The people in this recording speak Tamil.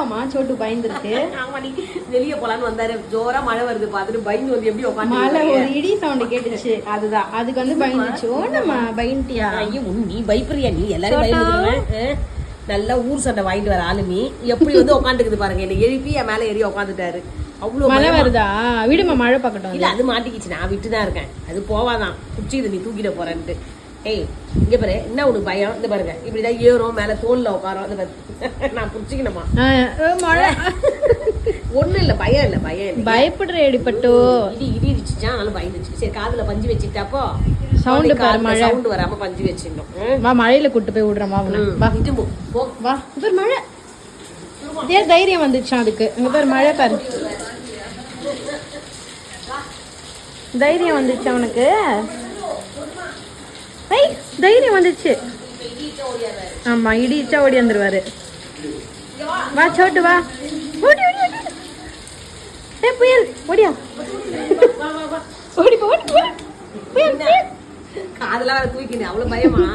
பயந்துட்டாமா சோட்டு பயந்துருக்கு. ஆமா நீ வெளியே போலான்னு வந்தாரு, ஜோரா மழை வருது பார்த்துட்டு பயந்து வந்து எப்படி உட்காந்து மழை ஒரு இடி சவுண்ட் கேட்டுச்சு. அதுதான் அதுக்கு வந்து பயந்துச்சு. ஓனம்மா பயந்துட்டியா? ஐயோ நீ பயப்படுறியா? நீ எல்லாரும் பயந்துருவேன். நல்லா ஊர் சண்டை வாங்கிட்டு வர ஆளு நீ. எப்படி வந்து உட்காந்துக்குது பாருங்க, என்ன எழுப்பி என் மேல ஏறி உட்காந்துட்டாரு. அவ்வளவு மழை வருதா? விடுமா மழை பக்கட்டும். இல்ல அது மாட்டிக்கிச்சு, நான் விட்டுதான் இருக்கேன். அது போவாதான் குச்சிக்குது நீ தூக்கிட போறேன்ட்டு. ஏய் இங்க பாரு, என்ன உனக்கு பயம்? இந்த பாருங்க இப்படிதான் ஏறும், மேல தோல்ல உட்காரும். நான் புடிச்சிக்கணுமா? மழை ஒண்ணும் இல்ல, பயம் இல்ல, பயம் இல்ல. பயப்படுற அடிப்பட்டோ. இடி இடி இடிச்சுச்சா, அதனால பயந்துச்சு. சரி காதுல பஞ்சு வச்சுட்டாப்போ சவுண்ட் பாரு, மழை சவுண்ட் வராம பஞ்சு வச்சிடணும். வா மழையில கூட்டு போய் விடுறமா. வா போ வா. பாரு மழை, இதே தைரியம் வந்துச்சான் அதுக்கு. இங்க பாரு மழை பாரு, தைரியம் வந்துச்சு அவனுக்கு. தைரியம் வந்துச்சு. ஆமா இடிச்சா ஓடி வந்துருவாரு. வா சோட்டு வா. ஓடி ஓடி ஓடி. ஏ புயல் ஓடியா. ஓடி போ ஓடி போ. புயல் காதெல்லாம் தூக்கினு அவ்வளவு பயமா?